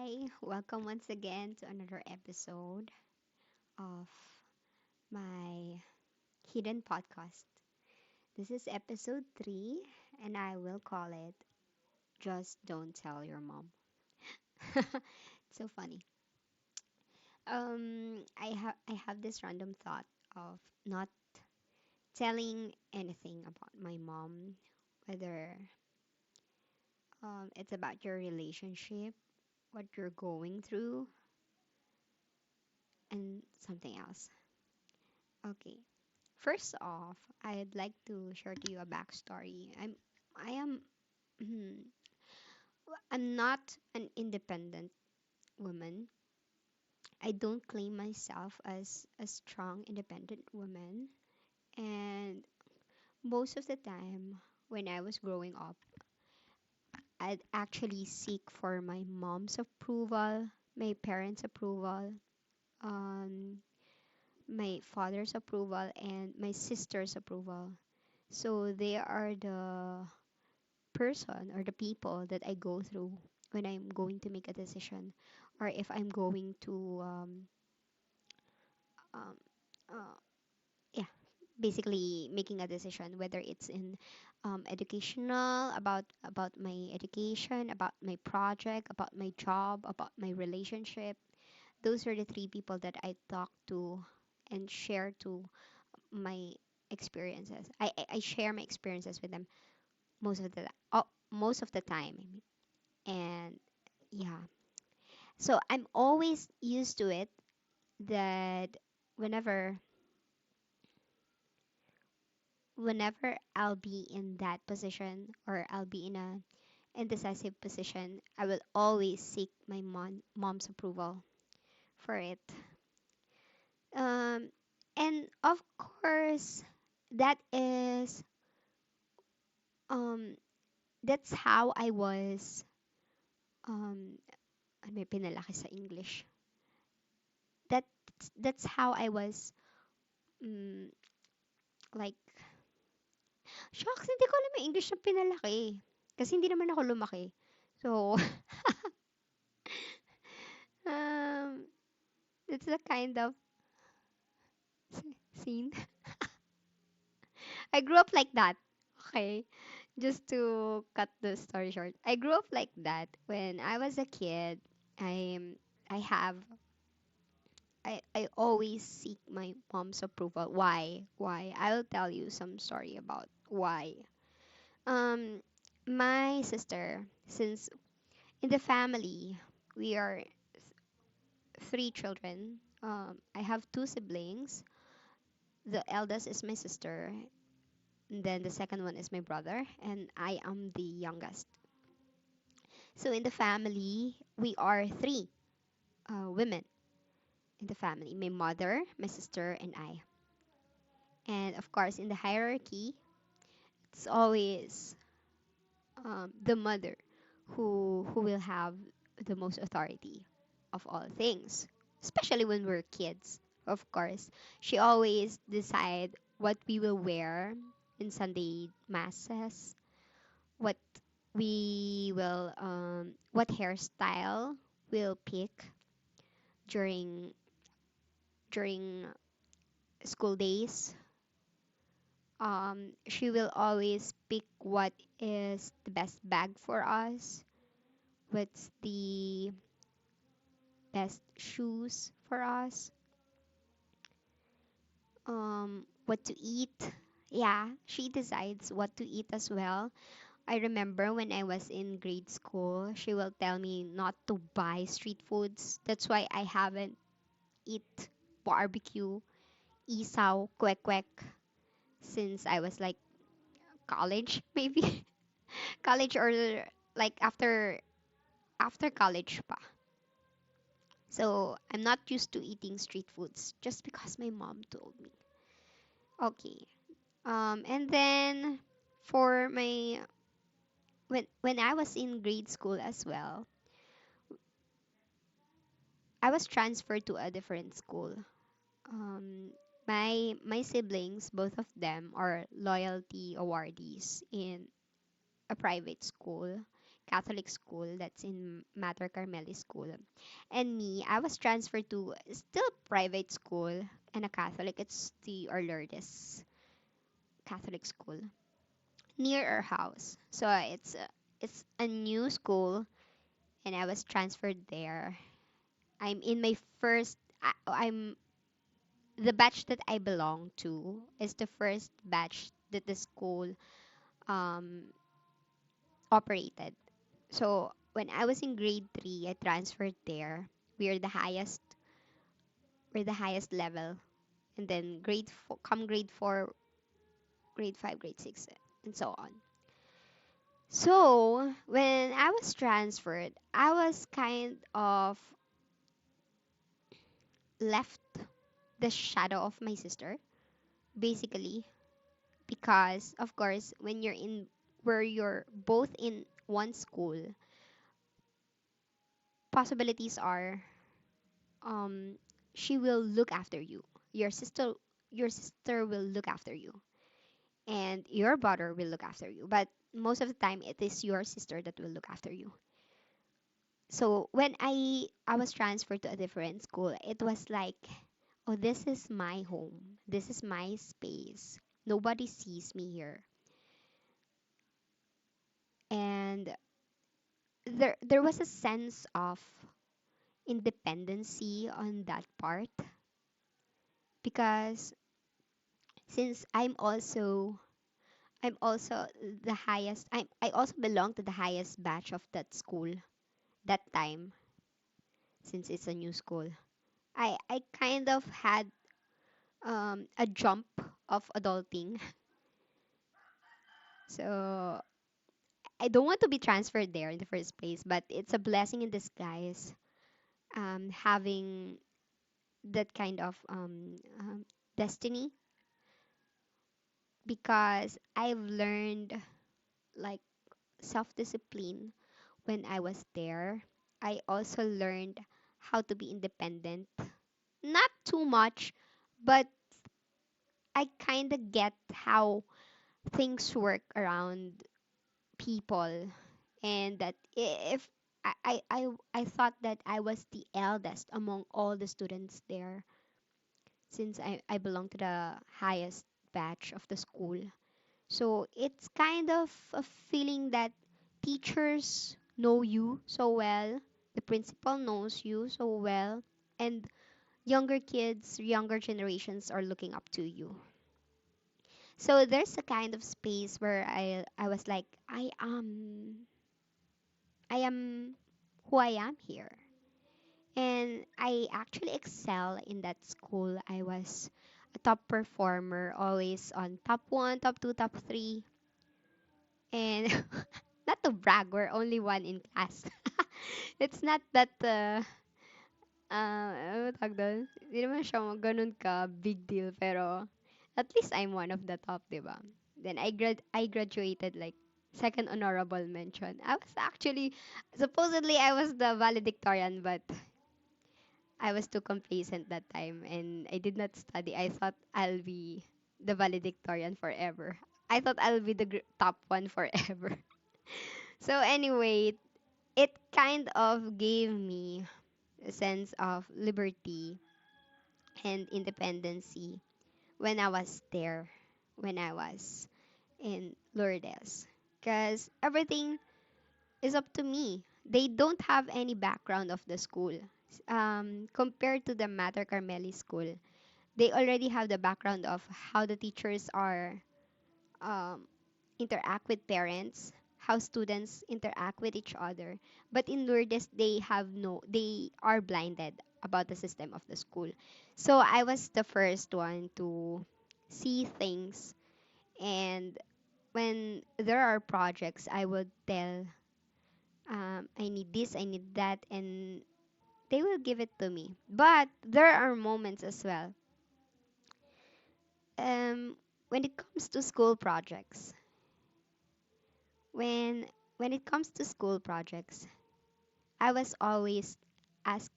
Hi, welcome once again to another episode of my hidden podcast. This is episode 3, and I will call it Just Don't Tell Your Mom. It's so funny. I have this random thought of not telling anything about my mom, whether it's about your relationship, what you're going through, and something else. Okay. First off, I'd like to share to you a backstory. I am I'm not an independent woman. I don't claim myself as a strong independent woman, and most of the time when I was growing up, I'd actually seek for my mom's approval, my parents' approval, um, my father's approval, and my sister's approval. So they are the person or the people that I go through when I'm going to make a decision, or if I'm going to um, uh, yeah, basically making a decision, whether it's in educational, about my education, about my project, about my job, about my relationship. Those are the three people that I talk to and share to my experiences. I share my experiences with them most of the time. I mean. And yeah, so I'm always used to it that whenever whenever I'll be in that position, or I'll be in a indecisive position, I will always seek my mom's approval for it. um and of course, that is um that's how I was, um ano may pinalaki sa English, that that's how I was, um, like, shucks, hindi ko alam yung English na pinalaki. Kasi hindi naman ako lumaki. So, um, it's a kind of scene. I grew up like that. Okay. Just to cut the story short. I grew up like that. When I was a kid, I I have I always seek my mom's approval. Why? Why? I'll tell you some story about why. Um my sister, since in the family we are three children. I have two siblings. The eldest is my sister, and then the second one is my brother, and I am the youngest. So in the family, we are three women in the family: my mother, my sister, and I. And of course, in the hierarchy, it's always the mother who will have the most authority of all things, especially when we're kids. Of course, she always decide what we will wear in Sunday masses, what what hairstyle we'll pick during during school days. She will always pick what is the best bag for us, what's the best shoes for us, what to eat. Yeah, she decides what to eat as well. I remember when I was in grade school, she will tell me not to buy street foods. That's why I haven't eat barbecue, isaw, kwek kwek since I was like college, maybe. College, or like after college pa. So I'm not used to eating street foods just because my mom told me. Okay. And then for my when I was in grade school as well, I was transferred to a different school. Um, my siblings, both of them, are loyalty awardees in a private school, Catholic school that's in Mater Carmeli school. And me, I was transferred to still private school and a Catholic. It's the Our Lourdes Catholic school near our house. So it's a new school, and I was transferred there. I'm in my first. I'm the batch that I belong to is the first batch that the school um operated. So when I was in grade three, I transferred there. We are the highest. We're the highest level, and then grade four, come grade four, grade five, grade six, and so on. So when I was transferred, I was kind of left the shadow of my sister, basically, because of course when you're in where you're both in one school, possibilities are um she will look after you. Your sister your sister will look after you, and your brother will look after you. But most of the time it is your sister that will look after you. So when I was transferred to a different school, it was like, oh, this is my home. This is my space. Nobody sees me here. And there was a sense of independency on that part, because since I'm also the highest, I also belong to the highest batch of that school that time, since it's a new school. I kind of had a jump of adulting. So I don't want to be transferred there in the first place, but it's a blessing in disguise, having that kind of destiny, because I've learned like self discipline when I was there. I also learned how to be independent. Not too much, but I kind of get how things work around people, and that if I thought that I was the eldest among all the students there, since I belong to the highest batch of the school. So it's kind of a feeling that teachers know you so well, the principal knows you so well, and younger kids, younger generations are looking up to you. So there's a kind of space where I was like, I am who I am here. And I actually excel in that school. I was a top performer, always on top one, top two, top three. And not to brag, we're only one in class. It's not that, ano tawag doon? Hindi naman siya ganun ka big deal, pero at least I'm one of the top, di ba? Then I graduated like second honorable mention. I was actually, supposedly I was the valedictorian, but I was too complacent that time and I did not study. I thought I'll be the valedictorian forever. I thought I'll be the top one forever. So anyway, it kind of gave me a sense of liberty and independency when I was there, when I was in Lourdes. Because everything is up to me. They don't have any background of the school. Compared to the Mater Carmeli school, they already have the background of how the teachers are um, interact with parents, how students interact with each other. But in Lourdes, they are blinded about the system of the school. So I was the first one to see things, and when there are projects, I would tell, I need this, I need that, and they will give it to me. But there are moments as well. Um, when it comes to school projects, when when it comes to school projects, I was always asked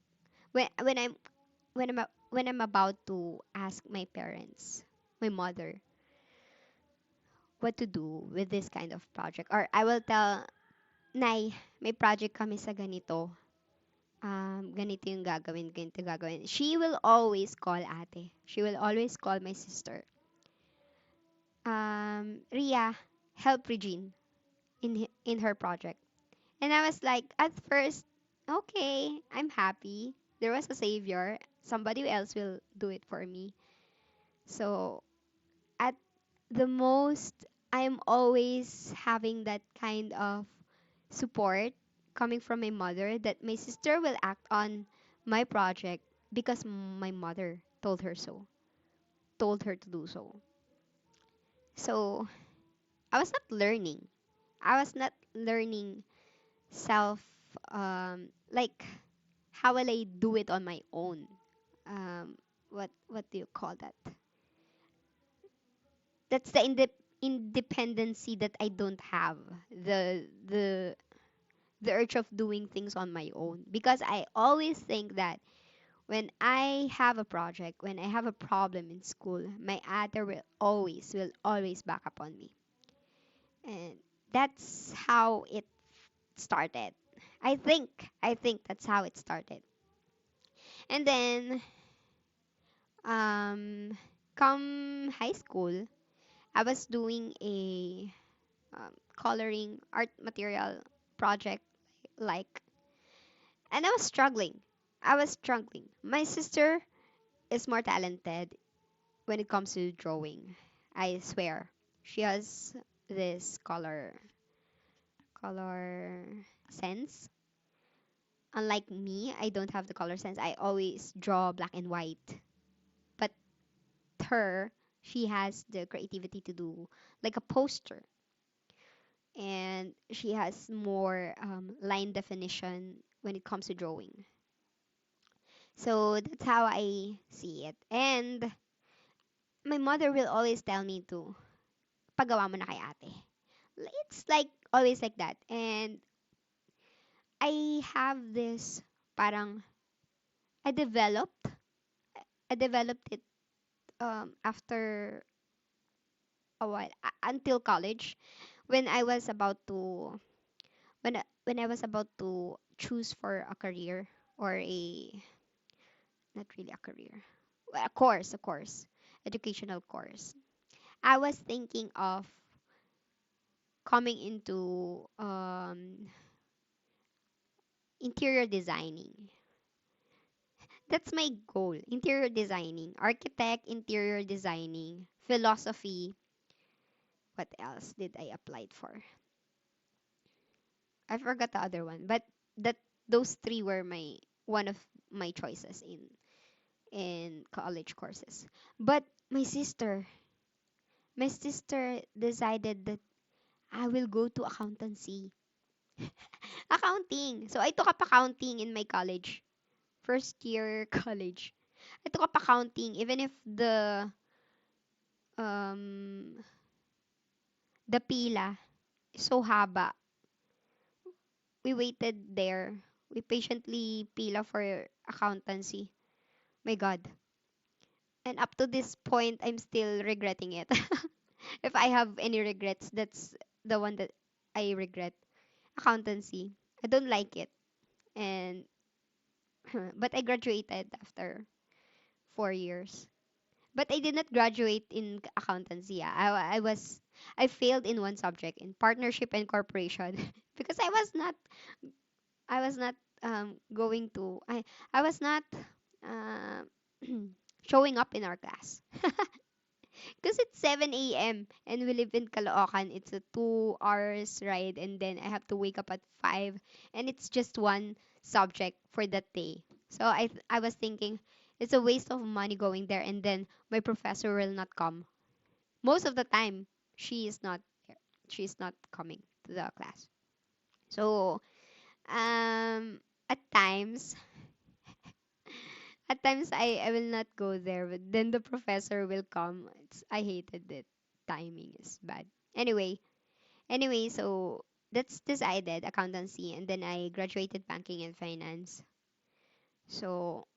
when I'm about to ask my parents, my mother, what to do with this kind of project, or I will tell. Nay, may project kami sa ganito. Ganito yung gagawin, ganito gagawin. She will always call ate. She will always call my sister. Ria, help Regine in her project. And I was like, at first, okay, I'm happy. There was a savior. Somebody else will do it for me. So at the most, I'm always having that kind of support coming from my mother that my sister will act on my project because my mother told her so, told her to do so. So I was not learning. I was not learning self, like how will I do it on my own? What do you call that? That's the independency that I don't have. The urge of doing things on my own because I always think that when I have a project, when I have a problem in school, my other will always back up on me. And that's how it started. I think that's how it started. And then um come high school, I was doing a coloring art material project like, and I was struggling. I was struggling. My sister is more talented when it comes to drawing. I swear. She has this color sense. Unlike me, I don't have the color sense. I always draw black and white. But her, she has the creativity to do like a poster, and she has more line definition when it comes to drawing. So that's how I see it. And my mother will always tell me to pagawa mo na kay ate. It's like always like that. And I have this parang I developed I developed it after a while until college when I was about to when I was about to choose for a career or a not really a career, well, a course, educational course. I was thinking of coming into interior designing. That's my goal. Interior designing, architect, interior designing, philosophy. What else did I apply for? I forgot the other one, but that those three were my one of my choices in college courses. But my sister decided that I will go to accountancy. Accounting. So I took up accounting in my college. First year college. I took up accounting even if um the pila is so haba. We waited there. We patiently pila for accountancy. My God. And up to this point, I'm still regretting it. If I have any regrets, that's the one that I regret. Accountancy. I don't like it. And but I graduated after 4 years. But I did not graduate in accountancy. Ah. I failed in one subject in partnership and corporation because I was not going to I was not uh, showing up in our class because it's 7 a.m. and we live in Caloocan. It's a 2 hours ride, and then I have to wake up at 5, and it's just one subject for that day. So I was thinking it's a waste of money going there, and then my professor will not come. Most of the time, she is not there. She's not coming to the class. So at times at times I will not go there, but then the professor will come. I hated it. Timing is bad. Anyway, so that's decided accountancy, and then I graduated banking and finance. So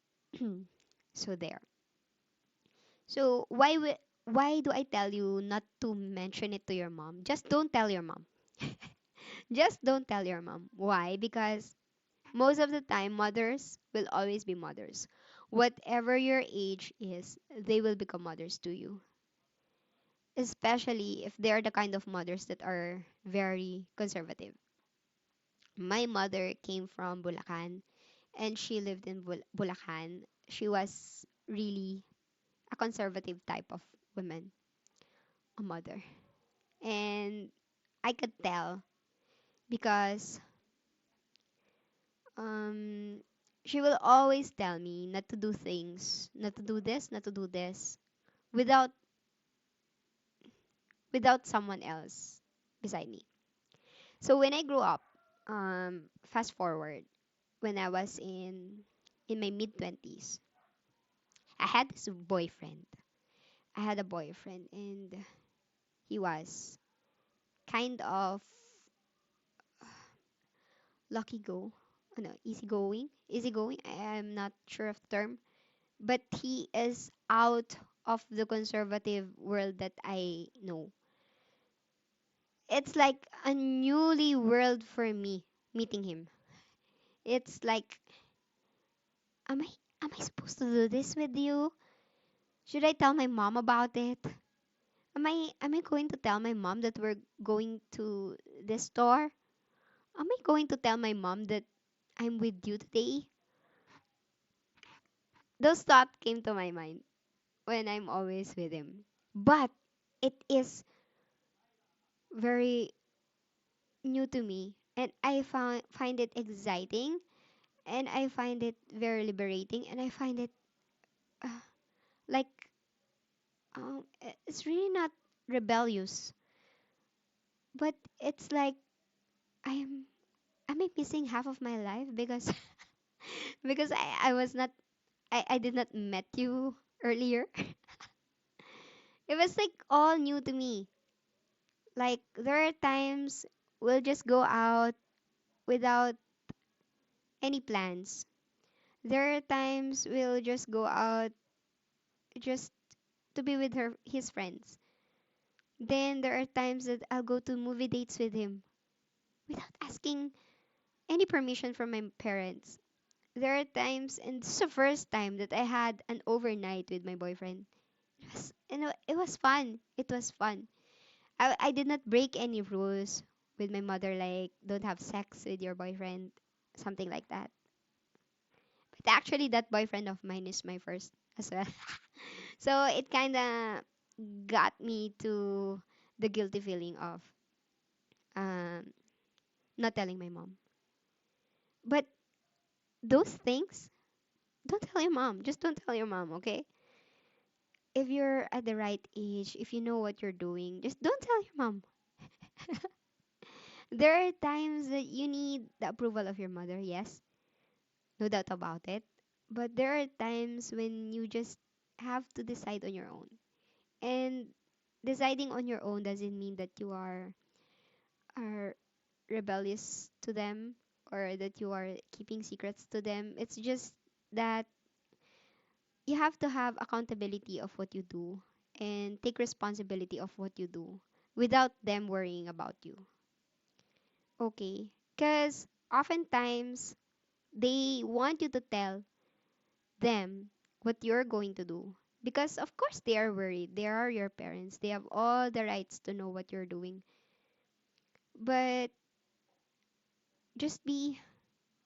so there. So why do I tell you not to mention it to your mom? Just don't tell your mom. Just don't tell your mom. Why? Because most of the time, mothers will always be mothers. Whatever your age is, they will become mothers to you. Especially if they're the kind of mothers that are very conservative. My mother came from Bulacan and she lived in Bulacan. She was really a conservative type of woman, a mother. And I could tell because um, she will always tell me not to do things, not to do this, not to do this, without someone else beside me. So when I grew up, fast forward, when I was in my mid 20s, I had this boyfriend. I had a boyfriend, and he was kind of lucky go, no, easygoing. I am not sure of the term, but he is out of the conservative world that I know. It's like a newly world for me meeting him. It's like, am I supposed to do this with you? Should I tell my mom about it? Am I going to tell my mom that we're going to this store? Am I going to tell my mom that I'm with you today? Those thoughts came to my mind when I'm always with him. But it is very new to me, and I find it exciting, and I find it very liberating, and I find it uh, like it's really not rebellious, but it's like I'm am I missing half of my life because because I was not I did not met you earlier. It was like all new to me. Like there are times we'll just go out without any plans. There are times we'll just go out just to be with his friends. Then there are times that I'll go to movie dates with him without asking any permission from my parents. There are times, and this is the first time that I had an overnight with my boyfriend. It was fun. It was fun. I did not break any rules with my mother, like don't have sex with your boyfriend, something like that. But actually, that boyfriend of mine is my first as well. So it kind of got me to the guilty feeling of um, not telling my mom. But those things, don't tell your mom. Just don't tell your mom, okay? If you're at the right age, if you know what you're doing, just don't tell your mom. There are times that you need the approval of your mother, yes, no doubt about it. But there are times when you just have to decide on your own. And deciding on your own doesn't mean that you are rebellious to them or that you are keeping secrets to them. It's just that you have to have accountability of what you do and take responsibility of what you do without them worrying about you. Okay? Because oftentimes they want you to tell them what you're going to do. Because of course they are worried. They are your parents. They have all the rights to know what you're doing. But just be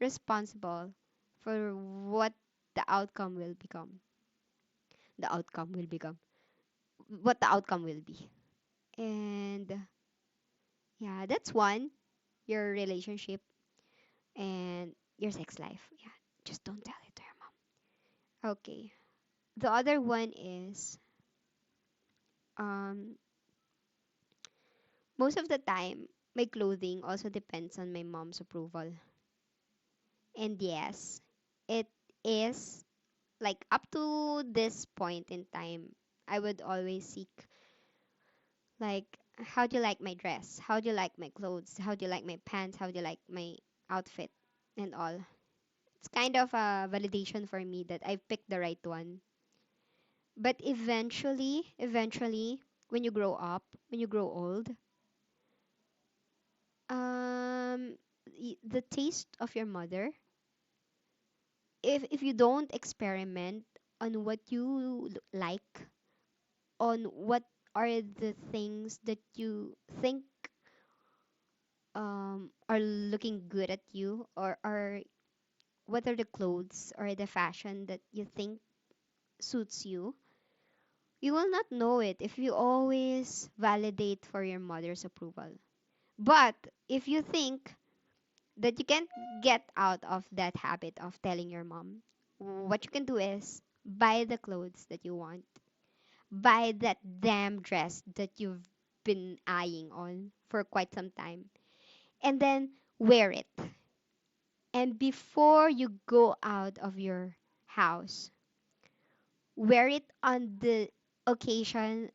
responsible for what the outcome will become. The outcome will become what the outcome will be. And yeah, that's one, your relationship and your sex life. Yeah, just don't tell it to your mom. Okay. The other one is um most of the time my clothing also depends on my mom's approval. And yes, it is like up to this point in time, I would always seek like how do you like my dress? How do you like my clothes? How do you like my pants? How do you like my outfit and all? It's kind of a validation for me that I've picked the right one. But eventually, when you grow up, when you grow old, Um, the taste of your mother. If you don't experiment on what you like, on what are the things that you think are looking good at you, or are what are the clothes or the fashion that you think suits you, you will not know it if you always validate for your mother's approval. But if you think that you can't get out of that habit of telling your mom, what you can do is buy the clothes that you want. Buy that damn dress that you've been eyeing on for quite some time. And then wear it. And before you go out of your house, wear it on the occasion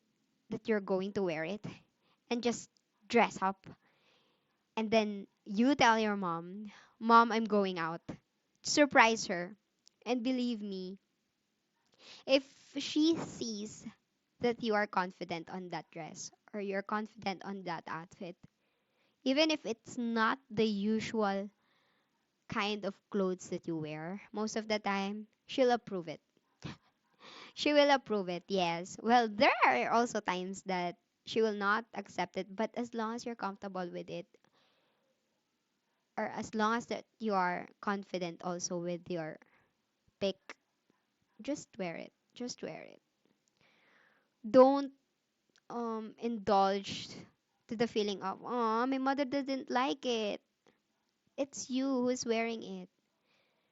that you're going to wear it. And just dress up. And then you tell your mom, Mom, I'm going out. Surprise her. And believe me, if she sees that you are confident on that dress or you're confident on that outfit, even if it's not the usual kind of clothes that you wear, most of the time, she'll approve it. She will approve it, yes. Well, there are also times that she will not accept it, but as long as you're comfortable with it, or as long as that you are confident also with your pick, just wear it. Just wear it. Don't indulge to the feeling of, oh, my mother doesn't like it. It's you who's wearing it.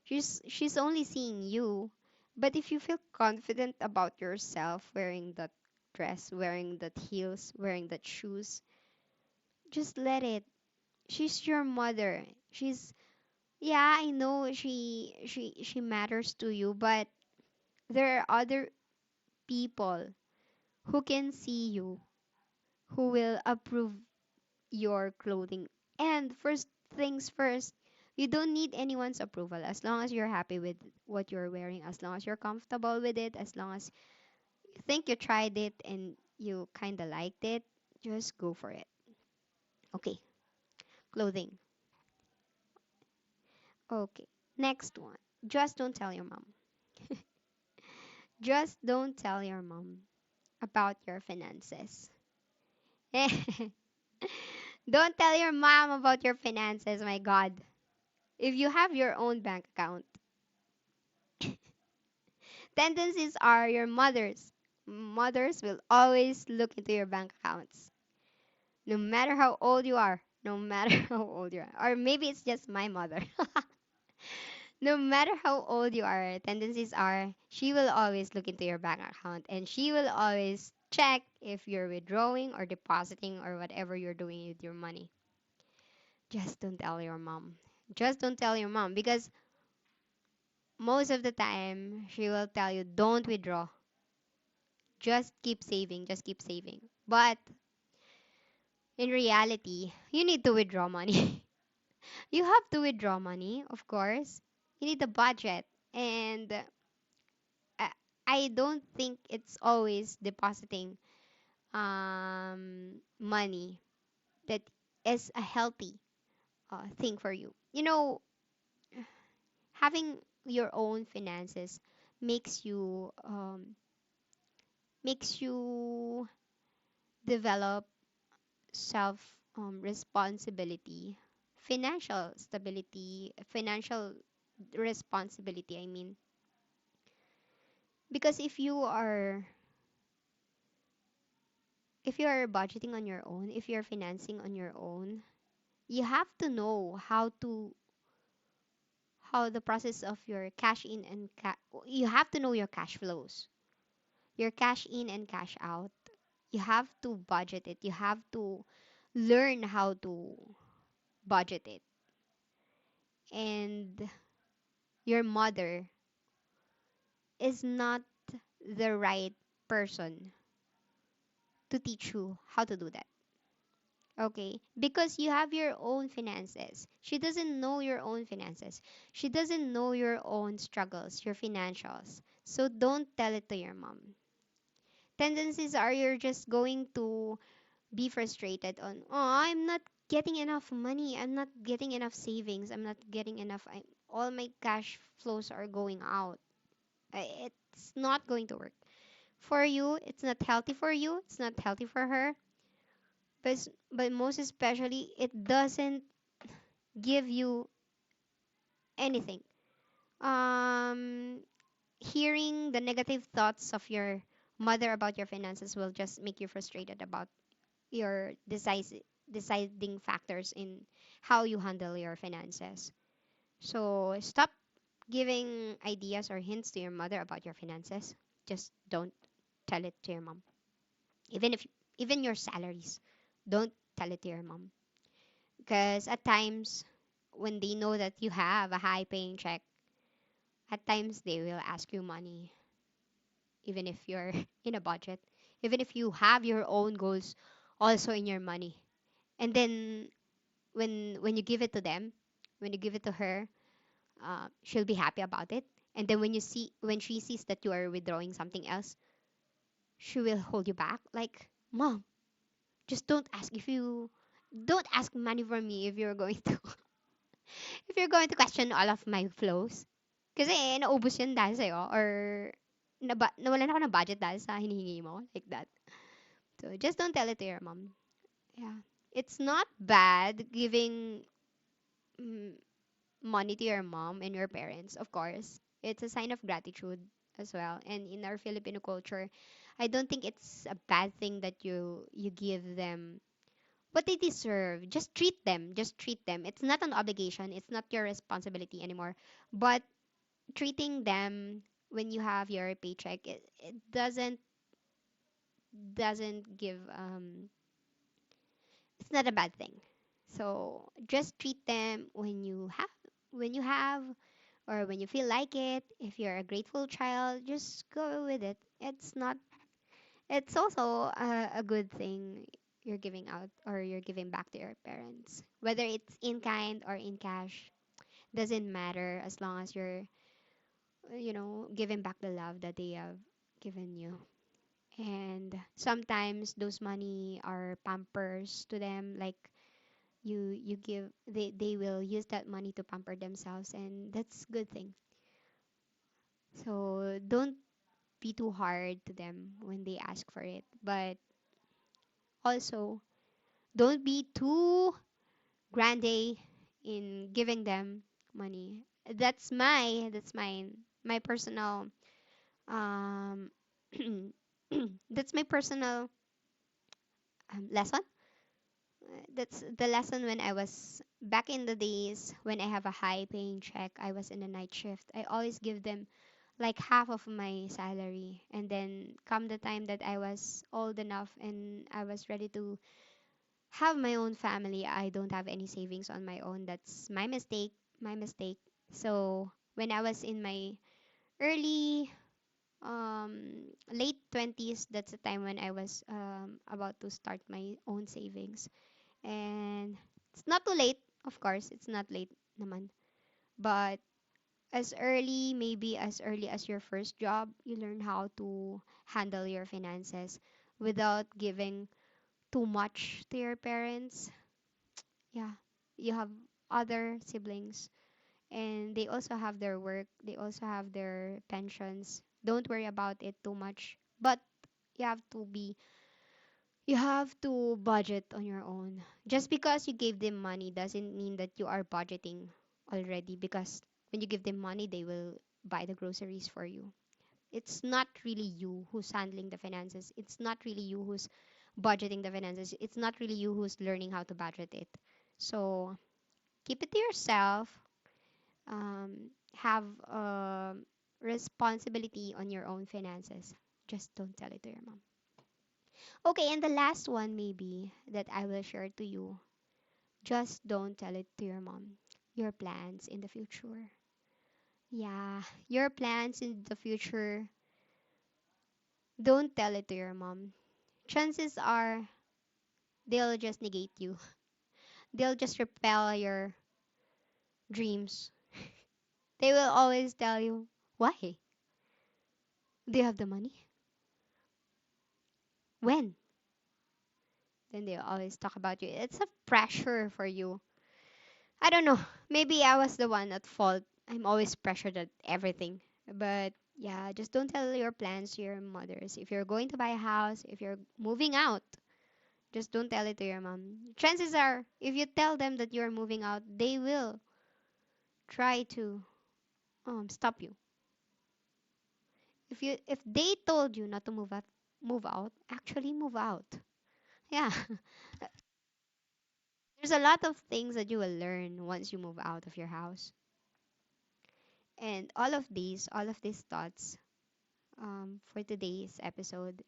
She's only seeing you. But if you feel confident about yourself wearing that dress, wearing that heels, wearing that shoes, just let it. She's your mother. She's Yeah, I know she matters to you, but there are other people who can see you, who will approve your clothing. And first things first, you don't need anyone's approval as long as you're happy with what you're wearing, as long as you're comfortable with it, as long as you think you tried it and you kind of liked it, just go for it. Okay, clothing. Okay, next one. Just don't tell your mom. Just don't tell your mom about your finances. Don't tell your mom about your finances, my God. If you have your own bank account, tendencies are your mother's. Mothers will always look into your bank accounts, no matter how old you are. No matter how old you are. Or maybe it's just my mother. No matter how old you are, tendencies are she will always look into your bank account and she will always check if you're withdrawing or depositing or whatever you're doing with your money. Just don't tell your mom. Just don't tell your mom because most of the time she will tell you don't withdraw. Just keep saving, just keep saving. But in reality, you need to withdraw money. You have to withdraw money, of course. You need a budget. And I, I don't think it's always depositing money that is a healthy thing for you. You know, having your own finances makes you makes you develop self responsibility, financial stability, financial responsibility, I mean. Because if you are budgeting on your own, if you're financing on your own, you have to know how the process of your cash in and you have to know your cash flows, your cash in and cash out. You have to budget it. You have to learn how to budget it. And your mother is not the right person to teach you how to do that. Okay? Because you have your own finances. She doesn't know your own finances. She doesn't know your own struggles, your financials. So don't tell it to your mom. Tendencies are you're just going to be frustrated on, oh, I'm not getting enough money. I'm not getting enough savings. I'm not getting enough. All my cash flows are going out. It's not going to work for you. It's not healthy for you. It's not healthy for her. But most especially, it doesn't give you anything. Um, Hearing the negative thoughts of your mother about your finances will just make you frustrated about your deciding factors in how you handle your finances. So stop giving ideas or hints to your mother about your finances. Just don't tell it to your mom. Even if even your salaries, don't tell it to your mom. Because at times when they know that you have a high paying check, at times they will ask you money even if you're in a budget, even if you have your own goals also in your money. And then when you give it to them, when you give it to her, she'll be happy about it. And then when she sees that you are withdrawing something else, she will hold you back. Like, mom, just don't ask money from me if you're going to if you're going to question all of my flows. Kasi naubos yun dahil sa'yo or nawalan ako ng budget dahil sa hinihingi mo. Like that. So, just don't tell it to your mom. Yeah. It's not bad giving mm, money to your mom and your parents, of course. It's a sign of gratitude as well. And in our Filipino culture, I don't think it's a bad thing that you give them what they deserve. Just treat them. Just treat them. It's not an obligation. It's not your responsibility anymore. But treating them when you have your paycheck, it doesn't give it's not a bad thing. So just treat them when you have or when you feel like it. If you're a grateful child, just go with it. It's also a good thing you're giving out or you're giving back to your parents. Whether it's in kind or in cash, doesn't matter as long as you're giving back the love that they have given you. And sometimes those money are pampers to them, like you give they will use that money to pamper themselves, and that's good thing. So don't be too hard to them when they ask for it, but also don't be too grande in giving them money. That's my personal um that's my personal lesson. That's the lesson when I was back in the days when I have a high paying check. I was in a night shift. I always give them like half of my salary. And then come the time that I was old enough and I was ready to have my own family, I don't have any savings on my own. That's my mistake. My mistake. So when I was in my early late 20s, that's the time when I was about to start my own savings. And it's not too late, of course, it's not late naman. But maybe as early as your first job, you learn how to handle your finances without giving too much to your parents. Yeah, you have other siblings and they also have their work, they also have their pensions. Don't worry about it too much. But you have to be you have to budget on your own. Just because you gave them money doesn't mean that you are budgeting already, because when you give them money, they will buy the groceries for you. It's not really you who's handling the finances. It's not really you who's budgeting the finances. It's not really you who's learning how to budget it. So keep it to yourself. Have responsibility on your own finances. Just don't tell it to your mom. Okay, and the last one maybe that I will share to you. Just don't tell it to your mom. Your plans in the future. Yeah, your plans in the future. Don't tell it to your mom. Chances are they'll just negate you. They'll just repel your dreams. They will always tell you, why? Do you have the money? When? Then they always talk about you. It's a pressure for you. I don't know. Maybe I was the one at fault. I'm always pressured at everything. But yeah, just don't tell your plans to your mothers. If you're going to buy a house, if you're moving out, just don't tell it to your mom. Chances are, if you tell them that you're moving out, they will try to stop you. If they told you not to move out, actually move out. Yeah. There's a lot of things that you will learn once you move out of your house. And all of these thoughts for today's episode,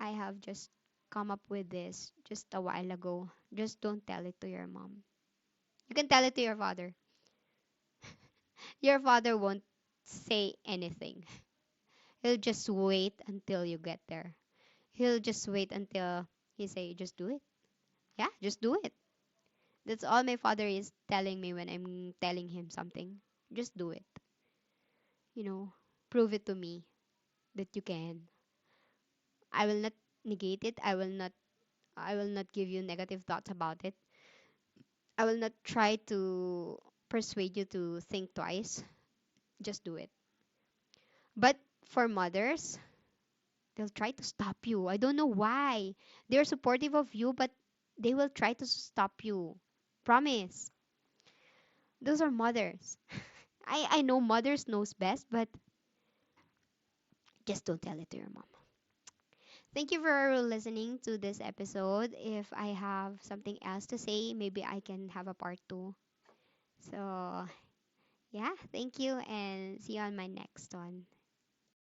I have just come up with this just a while ago. Just don't tell it to your mom. You can tell it to your father. Your father won't say anything. He'll just wait until you get there. He'll just wait until he say, just do it. Yeah, just do it. That's all my father is telling me when I'm telling him something. Just do it. You know, prove it to me that you can. I will not negate it. I will not give you negative thoughts about it. I will not try to persuade you to think twice. Just do it. But for mothers, they'll try to stop you. I don't know why. They're supportive of you, but they will try to stop you. Promise. Those are mothers. I know mothers knows best, but just don't tell it to your mom. Thank you for listening to this episode. If I have something else to say, maybe I can have a part two. So, yeah, thank you and see you on my next one.